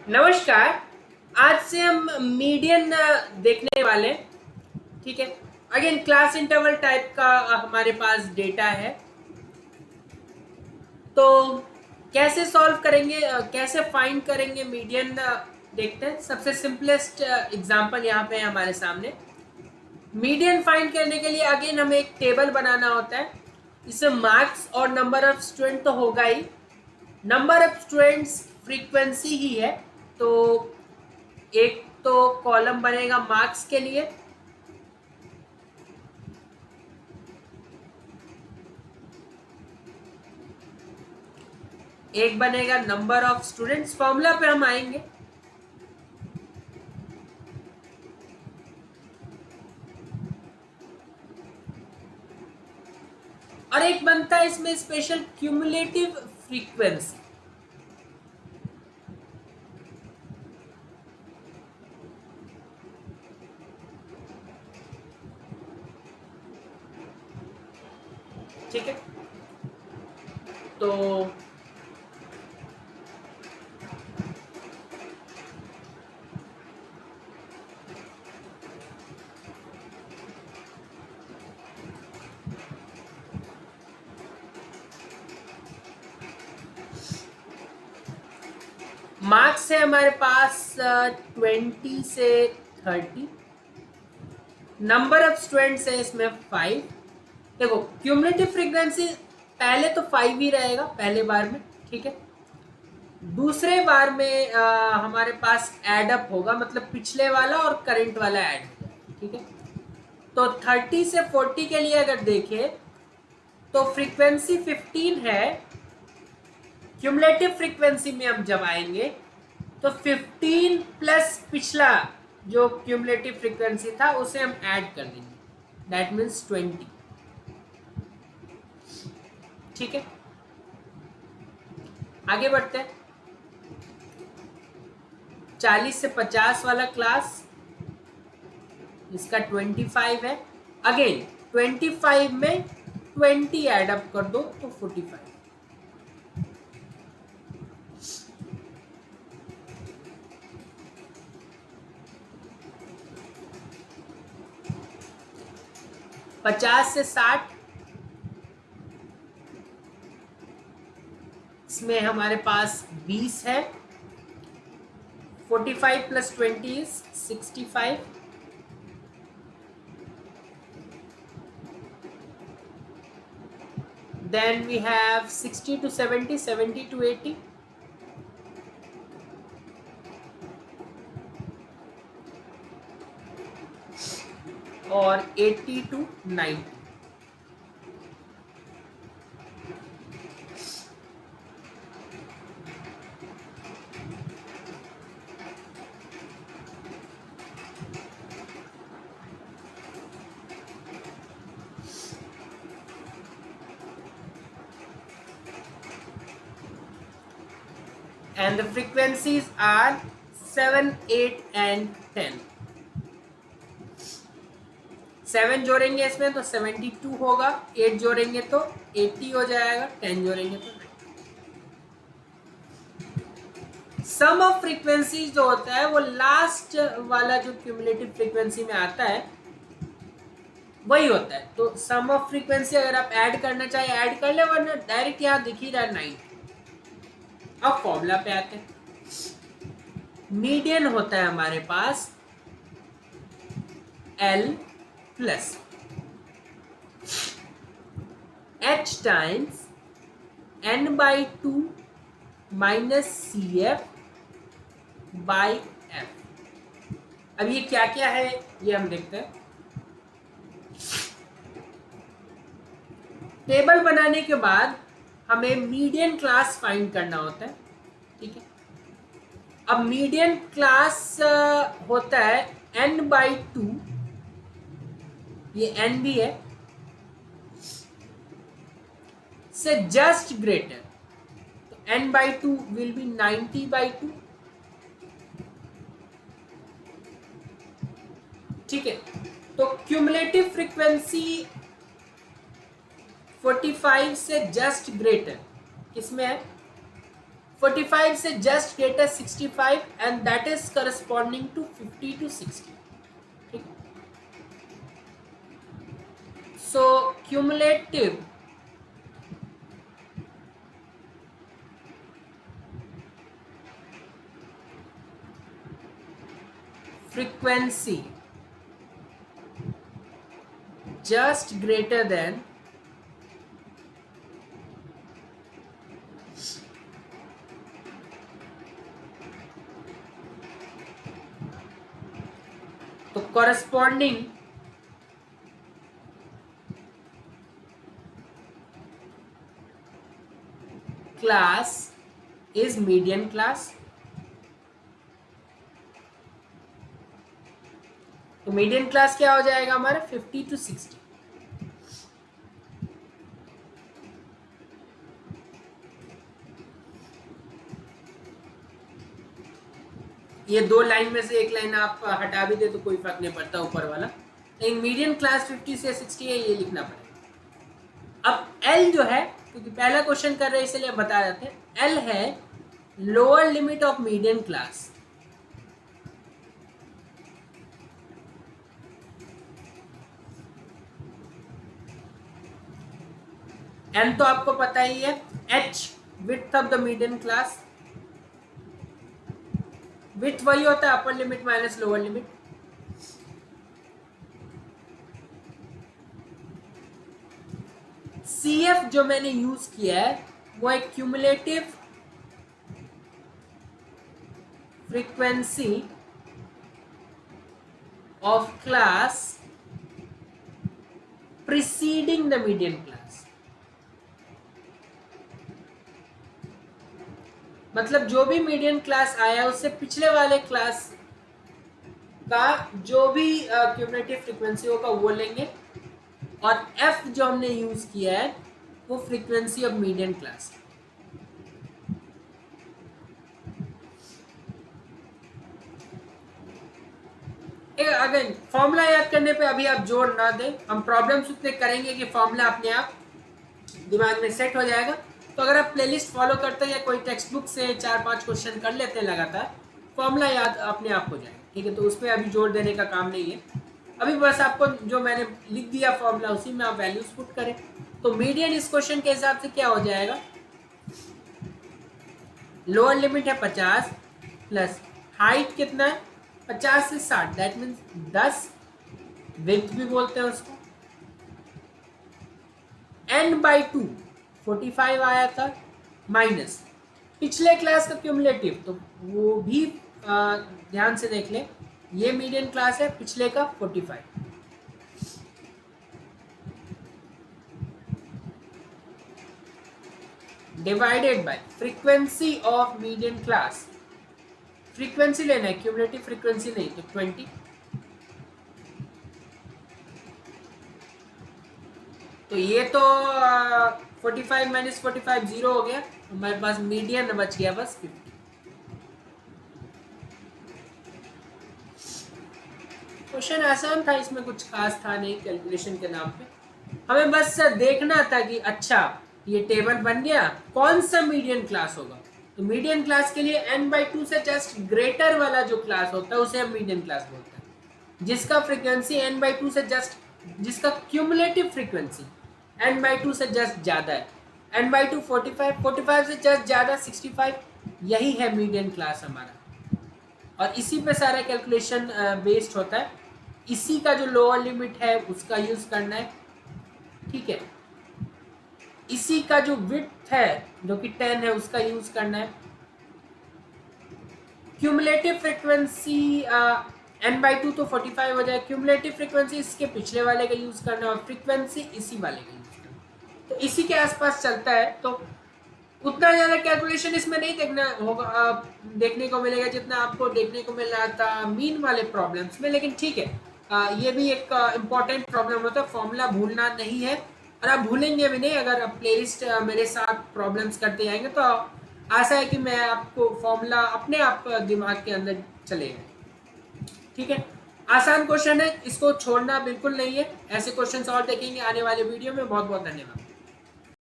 नमस्कार। आज से हम मीडियन देखने वाले हैं। ठीक है। अगेन क्लास इंटरवल टाइप का हमारे पास डेटा है। तो कैसे सॉल्व करेंगे, कैसे फाइंड करेंगे मीडियन, देखते हैं। सबसे सिंपलेस्ट एग्जांपल यहाँ पे है हमारे सामने। मीडियन फाइंड करने के लिए अगेन हमें एक टेबल बनाना होता है। इसमें मार्क्स और नंबर ऑफ स्टूडेंट तो होगा ही, नंबर ऑफ स्टूडेंट्स फ्रीक्वेंसी ही है। तो एक तो कॉलम बनेगा मार्क्स के लिए, एक बनेगा नंबर ऑफ स्टूडेंट्स, फॉर्मूला पे हम आएंगे। और एक बनता है इसमें स्पेशल क्यूमुलेटिव फ्रीक्वेंसी। ठीक है। तो मार्क्स है हमारे पास 20 से 30। नंबर ऑफ स्टूडेंट्स है इसमें 5। देखो क्यूमुलेटिव फ्रीक्वेंसी पहले तो 5 ही रहेगा पहले बार में। ठीक है। दूसरे बार में हमारे पास एड अप होगा, मतलब पिछले वाला और करंट वाला ऐड हो जाएगा। ठीक है। तो 30 से 40 के लिए अगर देखें तो फ्रीक्वेंसी 15 है। क्यूमुलेटिव फ्रीक्वेंसी में हम जब आएंगे तो 15 प्लस पिछला जो क्यूमुलेटिव फ्रीक्वेंसी था उसे हम ऐड कर देंगे, दैट मीन्स 20। ठीक है। आगे बढ़ते हैं। 40 से 50 वाला क्लास, इसका 25 है। अगेन 25 में 20 ऐड अप कर दो तो 45। 50 से 60, इसमें हमारे पास 20 है। 45 plus 20 is 65। Then we have 60 to 70, 70 to 80. और 80 to 90. And the frequencies are 7, 8 and 10. 7 जोड़ेंगे इसमें तो 72 होगा, 8 जोड़ेंगे तो 80 हो जाएगा, 10 जोड़ेंगे तो 90। सम ऑफ फ्रीक्वेंसी जो होता है वो लास्ट वाला जो क्यूमुलेटिव फ्रीक्वेंसी में आता है वही होता है। तो सम ऑफ फ्रीक्वेंसी अगर आप ऐड करना चाहे ऐड कर ले, वरना डायरेक्ट यहाँ दिख ही रहा है 90। अब फॉर्मूला पे आते हैं। मीडियन होता है हमारे पास L plus H times N/2 minus CF by F। अब ये क्या क्या है ये हम देखते हैं। टेबल बनाने के बाद हमें मीडियन क्लास फाइंड करना होता है। ठीक है। अब मीडियन क्लास होता है N/2, ये N भी है, से जस्ट ग्रेटर। तो N/2 विल बी 90/2। ठीक है। तो क्यूमुलेटिव फ्रीक्वेंसी 45 से जस्ट ग्रेटर किसमें है? 45 से just greater 65 and that is corresponding to 50 to 60. ठीक, so cumulative frequency just greater than तो corresponding class is median class. तो मीडियन क्लास क्या हो जाएगा हमारा 50 to 60. ये दो लाइन में से एक लाइन आप हटा भी दे तो कोई फर्क नहीं पड़ता ऊपर वाला, लेकिन मीडियन क्लास 50 से 60 है, ये लिखना पड़ेगा. अब L जो है, क्योंकि पहला क्वेश्चन कर रहे हैं इसलिए बता देते हैं, L है lower limit of median class. N तो आपको पता ही है, H width of the median class. Width वही होता है upper limit minus lower limit. CF जो मैंने यूज किया है वो एक cumulative frequency of class preceding the median class. मतलब जो भी मीडियन क्लास आया उससे पिछले वाले क्लास का जो भी क्यूमुलेटिव फ्रीक्वेंसी होगा वो लेंगे, और F जो हमने यूज किया है वो frequency of median class. Again formula याद करने पे अभी आप जोर ना दें, हम प्रॉब्लम्स उतने करेंगे कि फॉर्मूला अपने आप दिमाग में सेट हो जाएगा. तो अगर आप प्लेलिस्ट फॉलो करते हैं या कोई टेक्स्ट बुक से 4-5 क्वेश्चन कर लेते हैं लगातार, फॉर्मूला याद अपने आप हो जाएगा. ठीक है, तो उसमें अभी जोर देने का काम नहीं है. अभी बस आपको जो मैंने लिख दिया फॉर्मूला उसी में आप वैल्यूज पुट करें. तो मीडियन इस क्वेश्चन के हिसाब से क्या हो जाएगा, लोअर लिमिट है 50 प्लस हाइट कितना है 50 से 60, दैट मीन्स 10, विड्थ भी बोलते हैं उसको. n/2 45 आया था, माइनस पिछले क्लास का क्यूमुलेटिव, तो वो भी ध्यान से देख ले. ये मीडियन क्लास है, पिछले का 45, divided by frequency of median class. Frequency लेना है, क्यूमुलेटिव फ्रीक्वेंसी नहीं, तो 20. तो ये तो 45 माइनस 45 0 हो गया, हमारे पास मीडियन बच गया बस 50. क्वेश्चन आसान था, इसमें कुछ खास था नहीं कैलकुलेशन के नाम पे. हमें बस देखना था कि अच्छा ये टेबल बन गया, कौन सा मीडियन क्लास होगा. तो मीडियन क्लास के लिए n/2 से जस्ट ग्रेटर वाला जो क्लास होता है उसे हम मीडियन क्लास बोलते हैं. जिसका फ्रीक्वेंसी n/2 से जस्ट, जिसका क्यूमुलेटिव फ्रीक्वेंसी n/2 से जस्ट ज्यादा है, n/2 45, 45 से जस्ट ज्यादा 65, यही है मीडियन क्लास हमारा. और इसी पे सारा कैलकुलेशन बेस्ड होता है. इसी का जो लोअर लिमिट है उसका यूज करना है. ठीक है, इसी का जो विड्थ है जो कि 10 है उसका यूज करना है. क्यूमुलेटिव फ्रीक्वेंसी n/2 तो 45 हो जाए, क्यूमुलेटिव फ्रीक्वेंसी इसके पिछले वाले का यूज करना है, और फ्रीक्वेंसी इसी वाले का यूज करना है. तो इसी के आसपास चलता है. तो उतना ज़्यादा कैलकुलेशन इसमें नहीं देखना होगा, देखने को मिलेगा जितना आपको देखने को मिल रहा था मीन वाले प्रॉब्लम्स में. लेकिन ठीक है, ये भी एक इम्पॉर्टेंट प्रॉब्लम होता है, फॉर्मूला भूलना नहीं है. और आप भूलेंगे भी नहीं अगर आप प्लेलिस्ट मेरे साथ प्रॉब्लम्स करते जाएंगे. तो आशा है कि मैं आपको फॉर्मूला अपने आप दिमाग के अंदर चलेगा. ठीक है, आसान क्वेश्चन है, इसको छोड़ना बिल्कुल नहीं है. ऐसे क्वेश्चंस और देखेंगे आने वाले वीडियो में. बहुत बहुत धन्यवाद.